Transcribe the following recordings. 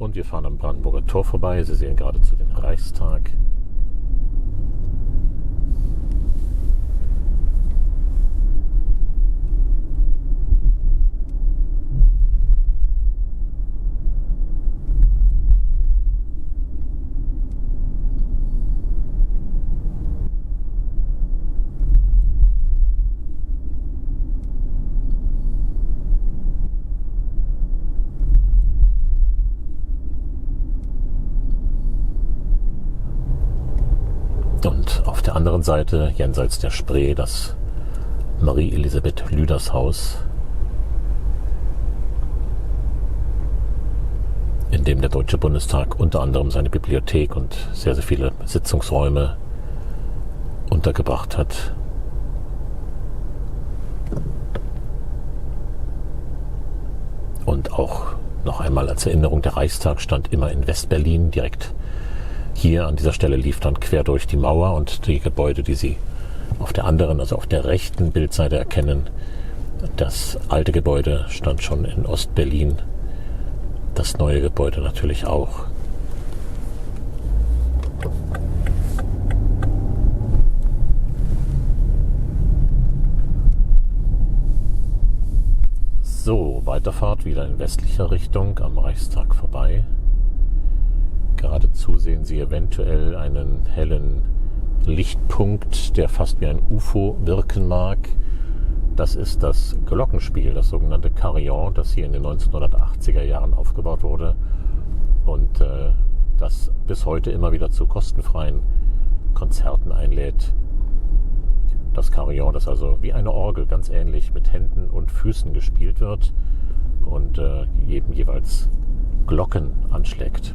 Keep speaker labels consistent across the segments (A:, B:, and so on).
A: Und wir fahren am Brandenburger Tor vorbei. Sie sehen geradezu den Reichstag. Und auf der anderen Seite, jenseits der Spree, das Marie-Elisabeth Lüders Haus, in dem der Deutsche Bundestag unter anderem seine Bibliothek und sehr, sehr viele Sitzungsräume untergebracht hat. Und auch noch einmal als Erinnerung, der Reichstag stand immer in West-Berlin, direkt hier an dieser Stelle lief dann quer durch die Mauer, und die Gebäude, die Sie auf der anderen, also auf der rechten Bildseite erkennen, das alte Gebäude stand schon in Ost-Berlin, das neue Gebäude natürlich auch. So, Weiterfahrt wieder in westlicher Richtung am Reichstag vorbei. Geradezu sehen Sie eventuell einen hellen Lichtpunkt, der fast wie ein UFO wirken mag. Das ist das Glockenspiel, das sogenannte Carillon, das hier in den 1980er Jahren aufgebaut wurde und das bis heute immer wieder zu kostenfreien Konzerten einlädt. Das Carillon, das also wie eine Orgel ganz ähnlich mit Händen und Füßen gespielt wird und eben jeweils Glocken anschlägt.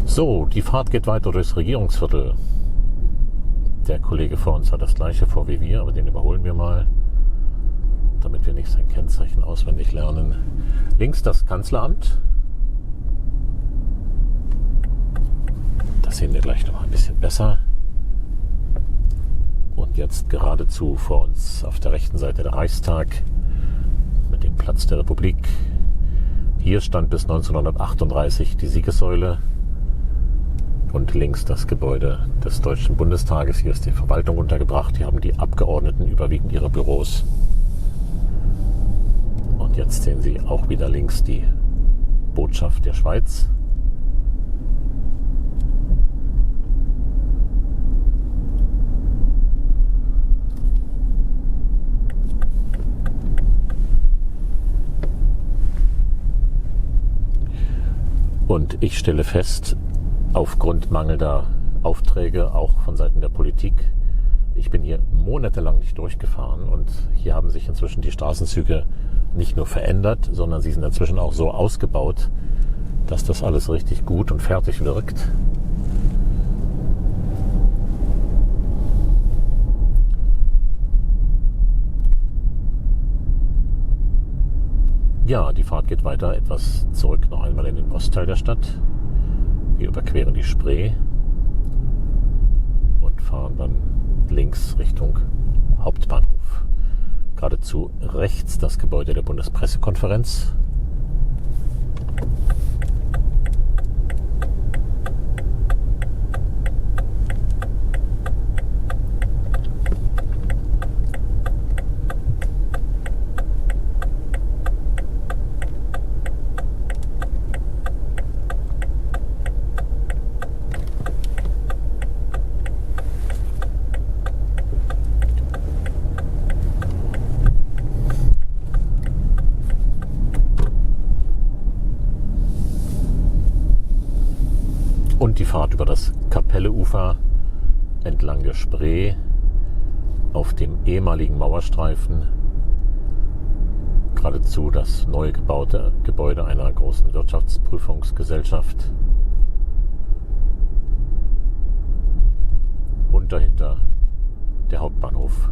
A: So, die Fahrt geht weiter durchs Regierungsviertel. Der Kollege vor uns hat das gleiche vor wie wir, aber den überholen wir mal, damit wir nicht sein Kennzeichen auswendig lernen. Links das Kanzleramt. Das sehen wir gleich noch ein bisschen besser. Und jetzt geradezu vor uns auf der rechten Seite der Reichstag mit dem Platz der Republik. Hier stand bis 1938 die Siegessäule. Und links das Gebäude des Deutschen Bundestages. Hier ist die Verwaltung untergebracht. Hier haben die Abgeordneten überwiegend ihre Büros. Und jetzt sehen Sie auch wieder links die Botschaft der Schweiz. Und ich stelle fest, aufgrund mangelnder Aufträge, auch von Seiten der Politik, ich bin hier monatelang nicht durchgefahren, und hier haben sich inzwischen die Straßenzüge nicht nur verändert, sondern sie sind inzwischen auch so ausgebaut, dass das alles richtig gut und fertig wirkt. Ja, die Fahrt geht weiter, etwas zurück noch einmal in den Ostteil der Stadt. Wir überqueren die Spree und fahren dann links Richtung Hauptbahnhof. Geradezu rechts das Gebäude der Bundespressekonferenz. Und die Fahrt über das Kapelleufer entlang der Spree auf dem ehemaligen Mauerstreifen, geradezu das neu gebaute Gebäude einer großen Wirtschaftsprüfungsgesellschaft und dahinter der Hauptbahnhof.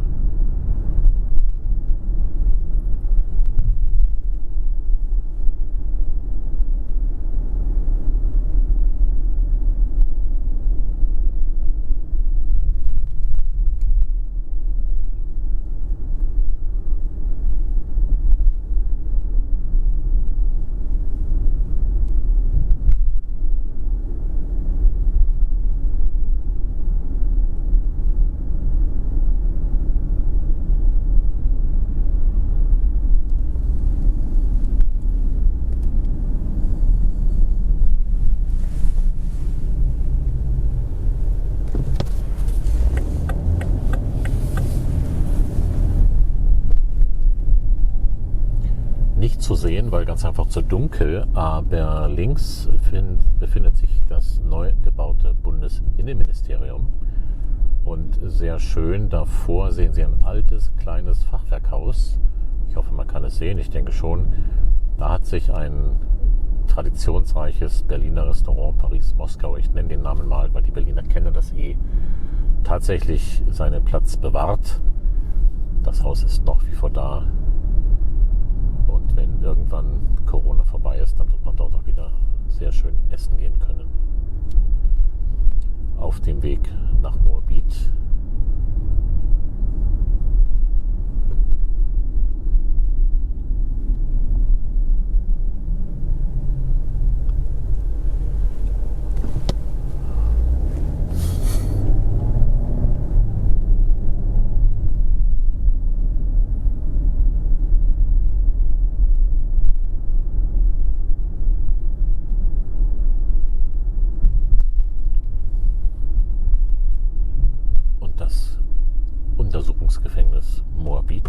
A: zu sehen, weil ganz einfach zu dunkel. Aber links befindet sich das neu gebaute Bundesinnenministerium. Und sehr schön davor sehen Sie ein altes, kleines Fachwerkhaus. Ich hoffe, man kann es sehen. Ich denke schon. Da hat sich ein traditionsreiches Berliner Restaurant Paris-Moskau, ich nenne den Namen mal, weil die Berliner kennen das tatsächlich seinen Platz bewahrt. Das Haus ist noch wie vor da. Und wenn irgendwann Corona vorbei ist, dann wird man dort auch wieder sehr schön essen gehen können. Auf dem Weg nach Moabit. Das Untersuchungsgefängnis Moabit.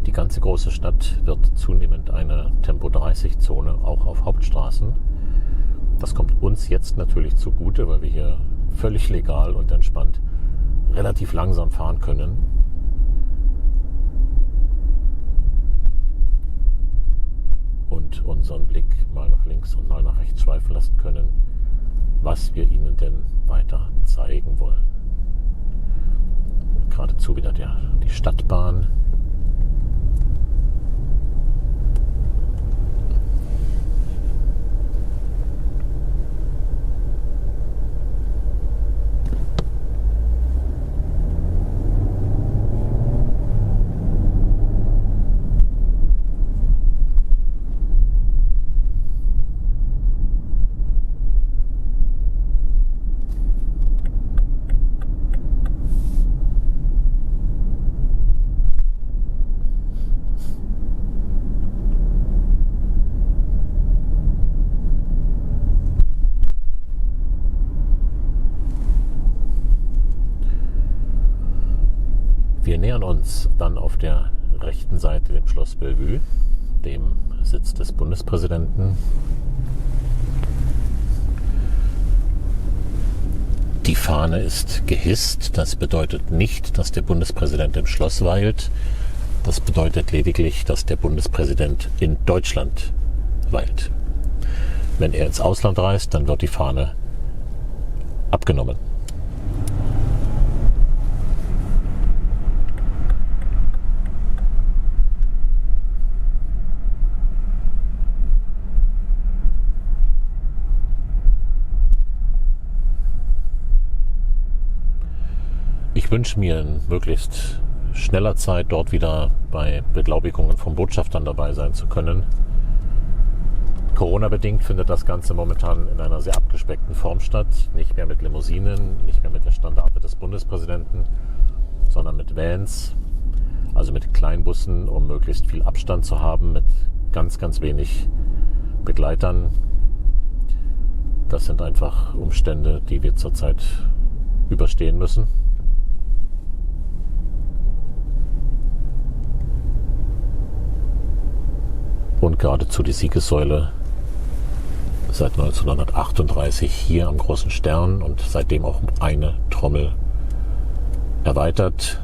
A: Die ganze große Stadt wird zunehmend eine Tempo-30-Zone, auch auf Hauptstraßen. Das kommt uns jetzt natürlich zugute, weil wir hier völlig legal und entspannt relativ langsam fahren können. Und unseren Blick mal nach links und mal nach rechts schweifen lassen können, was wir Ihnen denn weiter zeigen wollen. Geradezu wieder die Stadtbahn. Wir nähern uns dann auf der rechten Seite dem Schloss Bellevue, dem Sitz des Bundespräsidenten. Die Fahne ist gehisst. Das bedeutet nicht, dass der Bundespräsident im Schloss weilt. Das bedeutet lediglich, dass der Bundespräsident in Deutschland weilt. Wenn er ins Ausland reist, dann wird die Fahne abgenommen. Ich wünsche mir in möglichst schneller Zeit dort wieder bei Beglaubigungen von Botschaftern dabei sein zu können. Corona-bedingt findet das Ganze momentan in einer sehr abgespeckten Form statt. Nicht mehr mit Limousinen, nicht mehr mit der Standarte des Bundespräsidenten, sondern mit Vans, also mit Kleinbussen, um möglichst viel Abstand zu haben, mit ganz, ganz wenig Begleitern. Das sind einfach Umstände, die wir zurzeit überstehen müssen. Und geradezu die Siegessäule seit 1938 hier am Großen Stern und seitdem auch eine Trommel erweitert,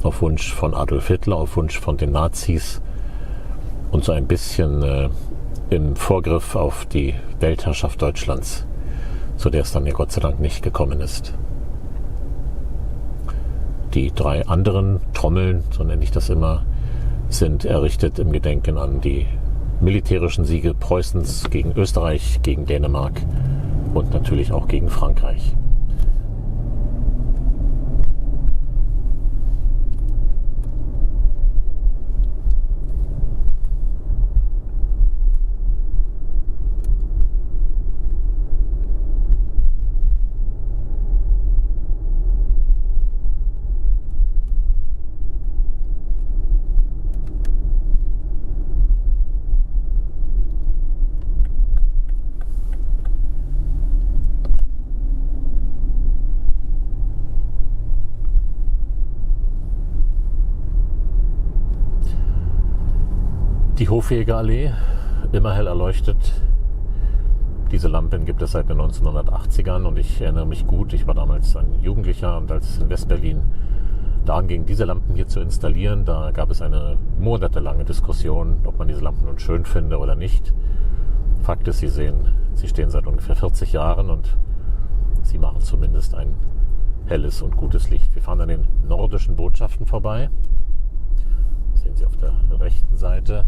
A: auf Wunsch von Adolf Hitler, auf Wunsch von den Nazis und so ein bisschen im Vorgriff auf die Weltherrschaft Deutschlands, zu der es dann ja Gott sei Dank nicht gekommen ist. Die 3 anderen Trommeln, so nenne ich das immer, sind errichtet im Gedenken an die militärischen Siege Preußens gegen Österreich, gegen Dänemark und natürlich auch gegen Frankreich. Die Hofjägerallee, immer hell erleuchtet. Diese Lampen gibt es seit den 1980ern und ich erinnere mich gut, ich war damals ein Jugendlicher und als in Westberlin daran ging, diese Lampen hier zu installieren, da gab es eine monatelange Diskussion, ob man diese Lampen nun schön finde oder nicht. Fakt ist, sie stehen seit ungefähr 40 Jahren und sie machen zumindest ein helles und gutes Licht. Wir fahren an den nordischen Botschaften vorbei. Das sehen Sie auf der rechten Seite.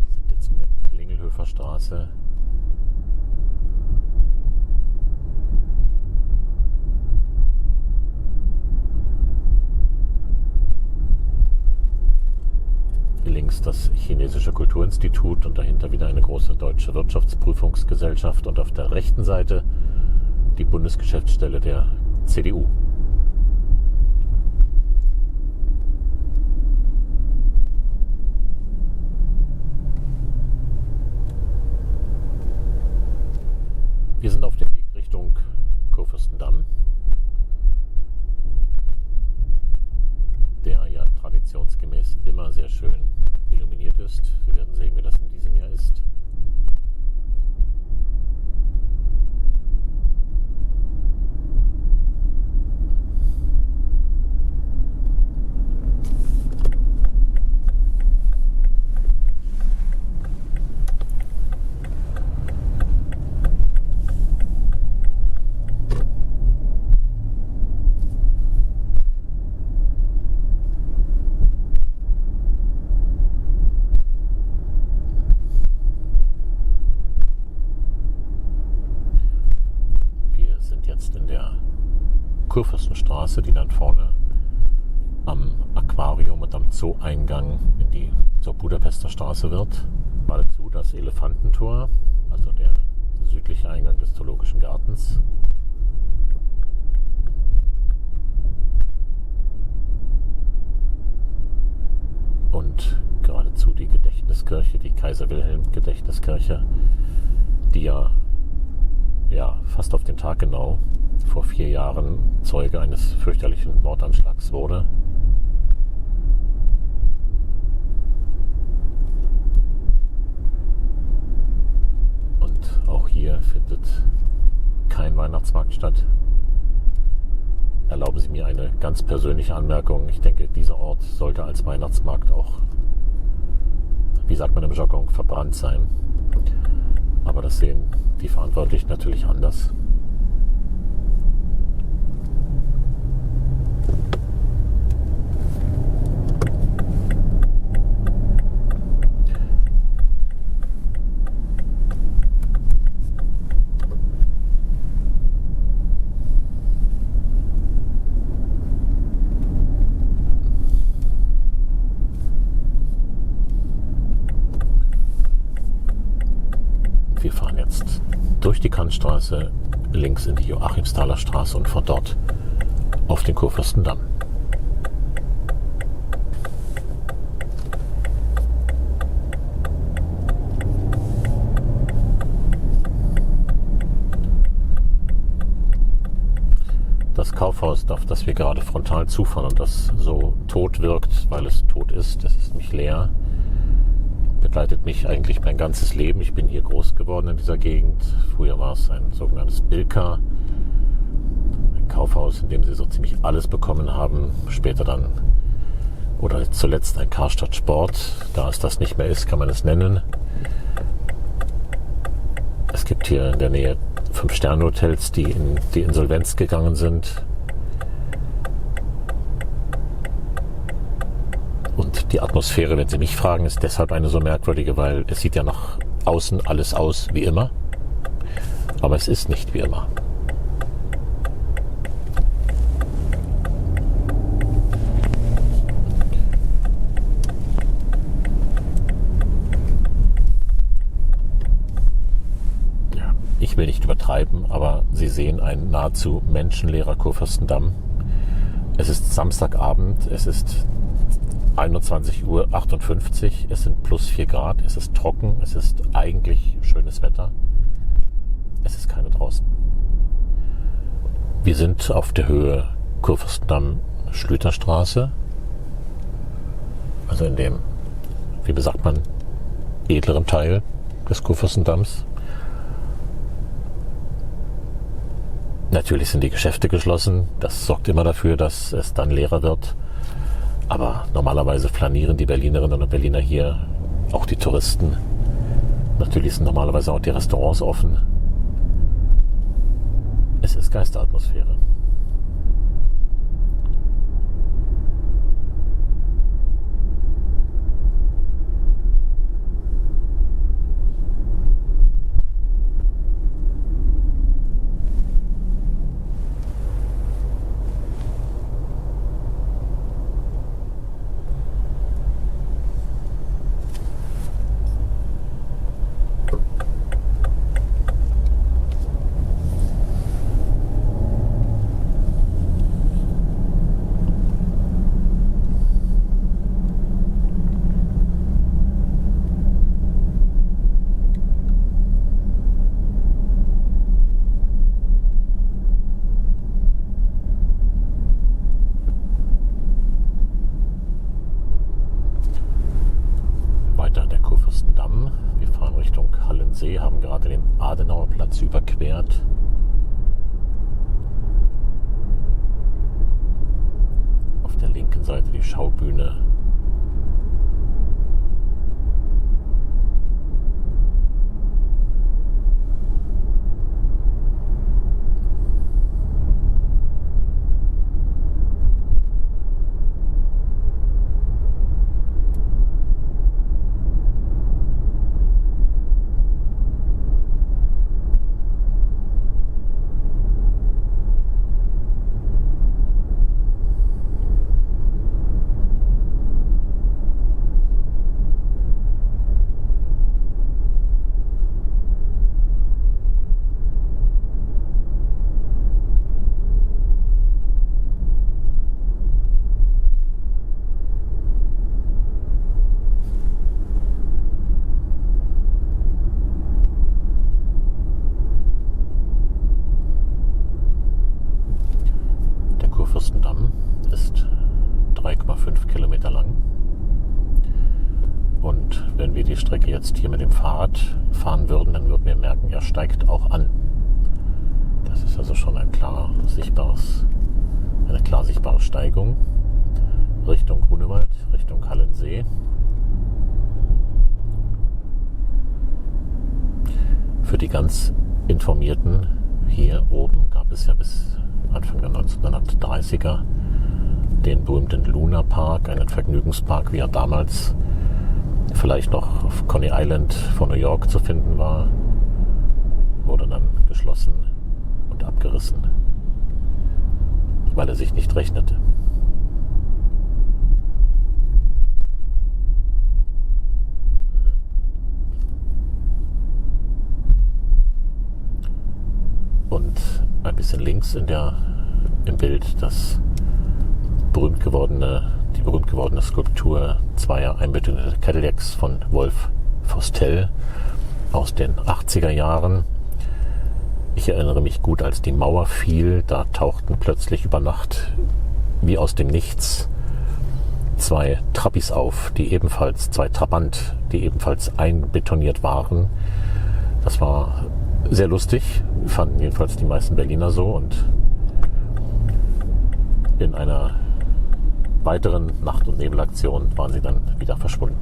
A: Wir sind jetzt in der Klingelhöfer Straße. Links das Chinesische Kulturinstitut und dahinter wieder eine große deutsche Wirtschaftsprüfungsgesellschaft und auf der rechten Seite die Bundesgeschäftsstelle der CDU. Wir sind auf dem Weg Richtung Kurfürstendamm, der ja traditionsgemäß immer sehr schön illuminiert ist. Wir werden sehen, wie das in diesem Jahr ist. In der Kurfürstenstraße, die dann vorne am Aquarium und am Zoo-Eingang zur Budapester Straße wird. Geradezu das Elefantentor, also der südliche Eingang des Zoologischen Gartens. Und geradezu die Gedächtniskirche, die Kaiser-Wilhelm-Gedächtniskirche, die ja fast auf den Tag genau vor 4 Jahren Zeuge eines fürchterlichen Mordanschlags wurde. Und auch hier findet kein Weihnachtsmarkt statt. Erlauben Sie mir eine ganz persönliche Anmerkung. Ich denke, dieser Ort sollte als Weihnachtsmarkt auch, wie sagt man im Jargon, verbrannt sein. Aber das sehen die Verantwortlichen natürlich anders. Wir fahren jetzt durch die Kantstraße links in die Joachimsthaler Straße und von dort auf den Kurfürstendamm. Das Kaufhaus, auf das wir gerade frontal zufahren und das so tot wirkt, weil es tot ist, das ist nämlich leer, begleitet mich eigentlich mein ganzes Leben. Ich bin hier groß geworden in dieser Gegend. Früher war es ein sogenanntes Bilka, ein Kaufhaus, in dem sie so ziemlich alles bekommen haben. Später dann oder zuletzt ein Karstadt Sport. Da es das nicht mehr ist, kann man es nennen. Es gibt hier in der Nähe 5-Sterne-Hotels, die in die Insolvenz gegangen sind. Und Die Atmosphäre, wenn Sie mich fragen, ist deshalb eine so merkwürdige, weil es sieht ja nach außen alles aus wie immer, aber es ist nicht wie immer. Ich will nicht übertreiben, aber Sie sehen ein nahezu menschenleerer Kurfürstendamm. Es ist Samstagabend, es ist 21:58 Uhr, es sind plus 4 Grad, es ist trocken, es ist eigentlich schönes Wetter. Es ist keiner draußen. Wir sind auf der Höhe Kurfürstendamm-Schlüterstraße, also in dem, wie sagt man, edleren Teil des Kurfürstendamms. Natürlich sind die Geschäfte geschlossen. Das sorgt immer dafür, dass es dann leerer wird. Aber normalerweise flanieren die Berlinerinnen und Berliner hier, auch die Touristen. Natürlich sind normalerweise auch die Restaurants offen. Es ist Geisteratmosphäre. Wir fahren Richtung Hallensee, haben gerade den Adenauerplatz überquert. Auf der linken Seite die Schaubühne. Kurfürstendamm ist 3,5 Kilometer lang. Und wenn wir die Strecke jetzt hier mit dem Fahrrad fahren würden, dann würden wir merken, er steigt auch an. Das ist also schon eine klar sichtbare Steigung Richtung Grunewald, Richtung Hallensee. Für die ganz Informierten, hier oben gab es ja bis Anfang der 1930er den berühmten Luna Park, einen Vergnügungspark, wie er damals vielleicht noch auf Coney Island von New York zu finden war, wurde dann geschlossen und abgerissen, weil er sich nicht rechnete. Und ein bisschen links im Bild die berühmt gewordene Skulptur zweier einbetonierter Cadillacs von Wolf Vostell aus den 80er Jahren. Ich erinnere mich gut, als die Mauer fiel, da tauchten plötzlich über Nacht wie aus dem Nichts zwei Trappis auf, zwei Trabant, die ebenfalls einbetoniert waren. Das war sehr lustig, fanden jedenfalls die meisten Berliner so, und in einer weiteren Nacht- und Nebelaktion waren sie dann wieder verschwunden.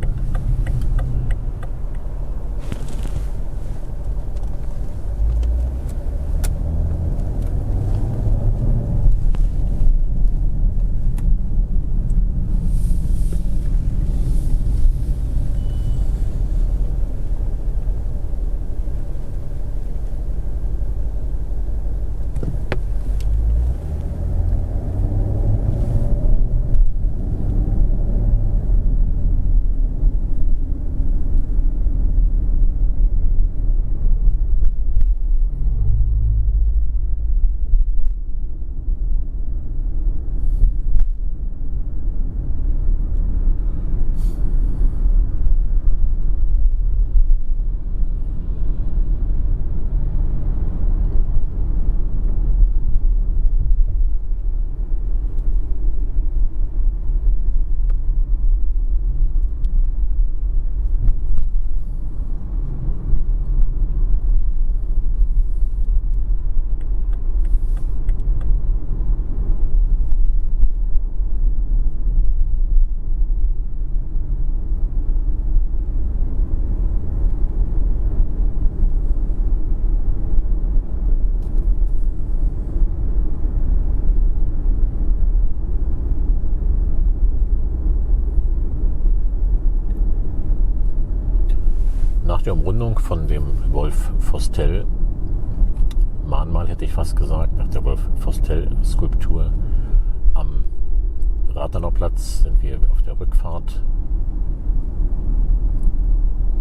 A: nach der Umrundung von dem Wolf-Vostell-Mahnmal, hätte ich fast gesagt, nach der Wolf-Vostell-Skulptur am Rathenauplatz sind wir auf der Rückfahrt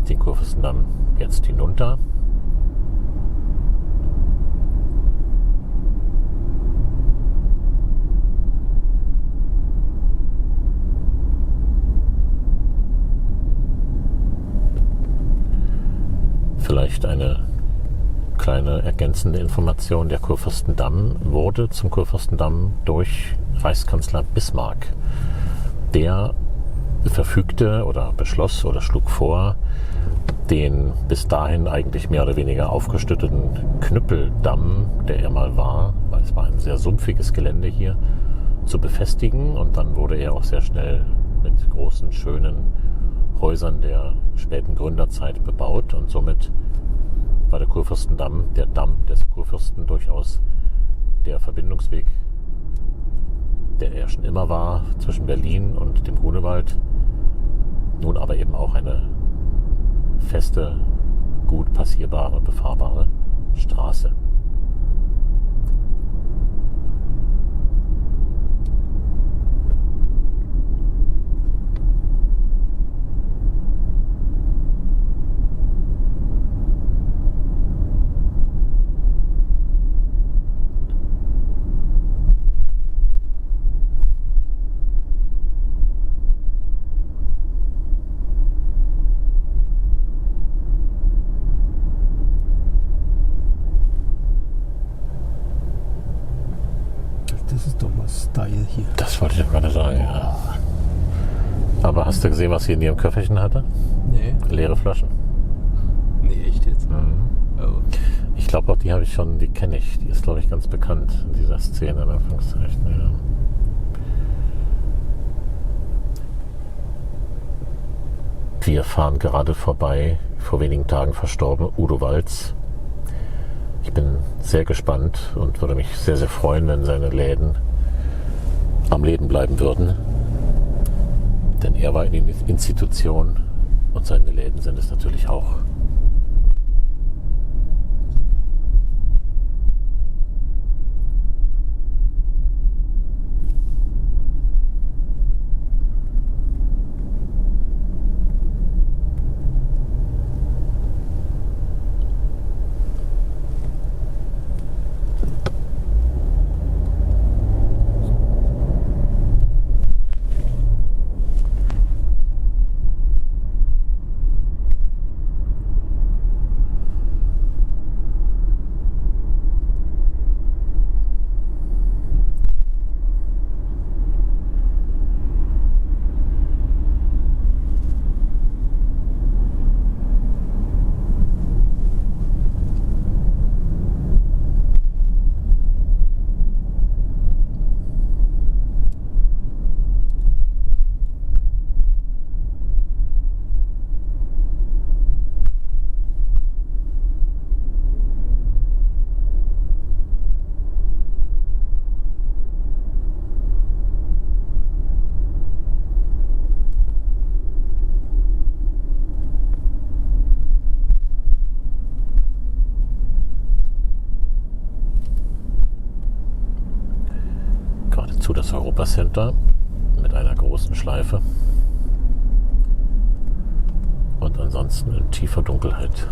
A: den Kurfürstendamm jetzt hinunter. Vielleicht eine kleine ergänzende Information: Der Kurfürstendamm wurde zum Kurfürstendamm durch Reichskanzler Bismarck. Der verfügte oder beschloss oder schlug vor, den bis dahin eigentlich mehr oder weniger aufgestütteten Knüppeldamm, der er mal war, weil es war ein sehr sumpfiges Gelände hier, zu befestigen. Und dann wurde er auch sehr schnell mit großen, schönen Häusern der späten Gründerzeit bebaut. Und somit war der Kurfürstendamm, der Damm des Kurfürsten, durchaus der Verbindungsweg, der er schon immer war, zwischen Berlin und dem Grunewald. Nun aber eben auch eine feste, gut passierbare, befahrbare Straße.
B: Das ist doch mal Style hier.
A: Das wollte ich doch gerade sagen, ja. Aber hast du gesehen, was sie in ihrem Köfferchen hatte?
B: Nee.
A: Leere Flaschen.
B: Nee, echt jetzt? Oh.
A: Ich glaube auch, die kenne ich. Die ist, glaube ich, ganz bekannt in dieser Szene, in Anführungszeichen. Ja. Wir fahren gerade vorbei, vor wenigen Tagen verstorben, Udo Walz. Ich bin sehr gespannt und würde mich sehr, sehr freuen, wenn seine Läden am Leben bleiben würden. Denn er war eine Institution und seine Läden sind es natürlich auch. Das Europacenter mit einer großen Schleife und ansonsten in tiefer Dunkelheit.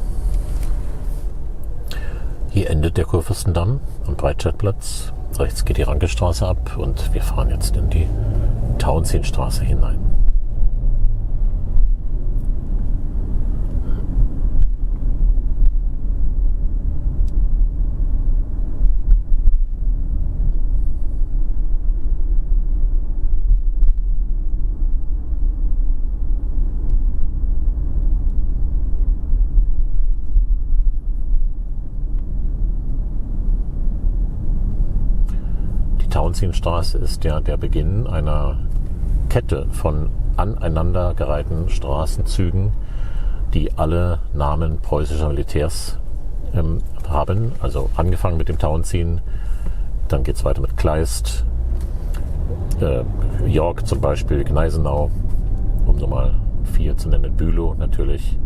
A: Hier endet der Kurfürstendamm am Breitscheidplatz. Rechts geht die Rankestraße ab und wir fahren jetzt in die Tauentzienstraße hinein. Die Tauentzienstraße ist ja der Beginn einer Kette von aneinandergereihten Straßenzügen, die alle Namen preußischer Militärs haben. Also angefangen mit dem Tauentzien, dann geht es weiter mit Kleist, York zum Beispiel, Gneisenau, um Nummer 4 zu nennen, Bülow natürlich.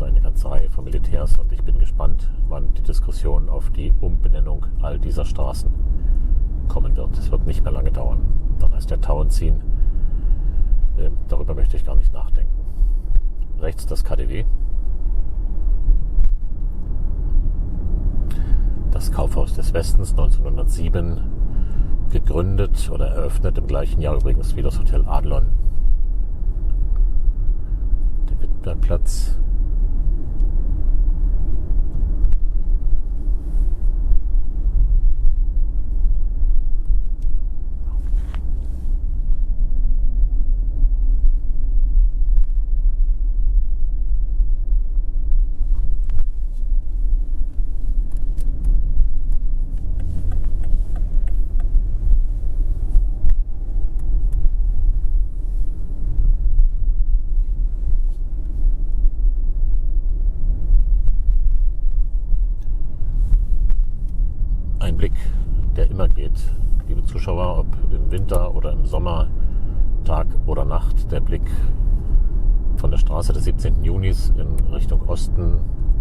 A: also eine ganze Reihe von Militärs, und ich bin gespannt, wann die Diskussion auf die Umbenennung all dieser Straßen kommen wird. Es wird nicht mehr lange dauern. Dann heißt der Tauentzien. Darüber möchte ich gar nicht nachdenken. Rechts das KaDeWe. Das Kaufhaus des Westens, 1907 gegründet oder eröffnet, im gleichen Jahr übrigens wie das Hotel Adlon. Der Wittenbergplatz. Ein Blick, der immer geht, liebe Zuschauer, ob im Winter oder im Sommer, Tag oder Nacht, der Blick von der Straße des 17. Junis in Richtung Osten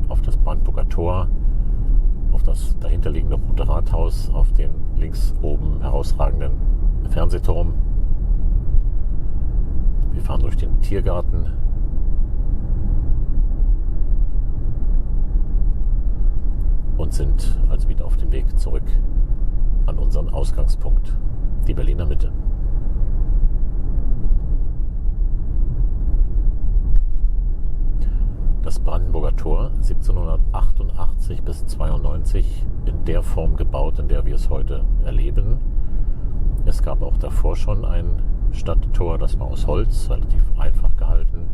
A: auf das Brandenburger Tor, auf das dahinterliegende Rote Rathaus, auf den links oben herausragenden Fernsehturm. Wir fahren durch den Tiergarten. Und sind also wieder auf dem Weg zurück an unseren Ausgangspunkt, die Berliner Mitte. Das Brandenburger Tor, 1788 bis 92, in der Form gebaut, in der wir es heute erleben. Es gab auch davor schon ein Stadttor, das war aus Holz, relativ einfach gehalten.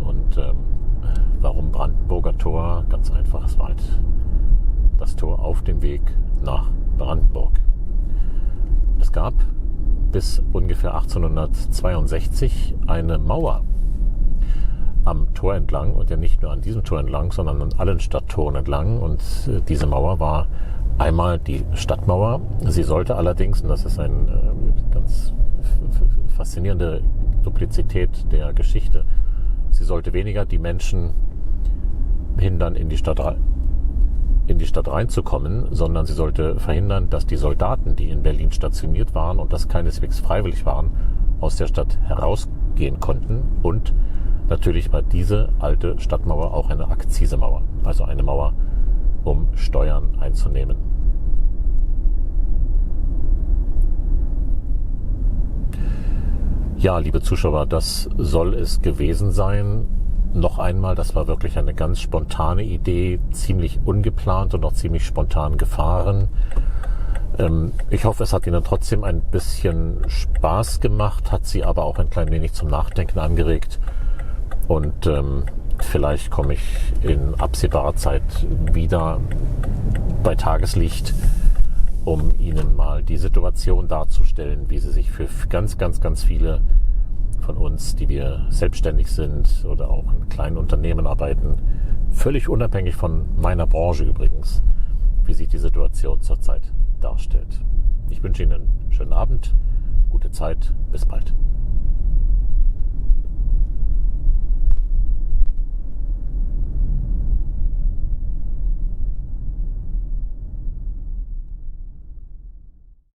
A: Und warum Brandenburger Tor? Ganz einfach, es war halt das Tor auf dem Weg nach Brandenburg. Es gab bis ungefähr 1862 eine Mauer am Tor entlang, und ja nicht nur an diesem Tor entlang, sondern an allen Stadttoren entlang. Und diese Mauer war einmal die Stadtmauer. Sie sollte allerdings, und das ist eine ganz faszinierende Duplizität der Geschichte, sie sollte weniger die Menschen hindern, in die Stadt reinzukommen, sondern sie sollte verhindern, dass die Soldaten, die in Berlin stationiert waren und das keineswegs freiwillig waren, aus der Stadt herausgehen konnten. Und natürlich war diese alte Stadtmauer auch eine Akzisemauer, also eine Mauer, um Steuern einzunehmen. Ja, liebe Zuschauer, das soll es gewesen sein. Noch einmal, das war wirklich eine ganz spontane Idee, ziemlich ungeplant und auch ziemlich spontan gefahren. Ich hoffe, es hat Ihnen trotzdem ein bisschen Spaß gemacht, hat Sie aber auch ein klein wenig zum Nachdenken angeregt. Und vielleicht komme ich in absehbarer Zeit wieder bei Tageslicht, um Ihnen mal die Situation darzustellen, wie sie sich für ganz, ganz, ganz viele von uns, die wir selbstständig sind oder auch in kleinen Unternehmen arbeiten, völlig unabhängig von meiner Branche übrigens, wie sich die Situation zurzeit darstellt. Ich wünsche Ihnen einen schönen Abend, gute Zeit, bis bald.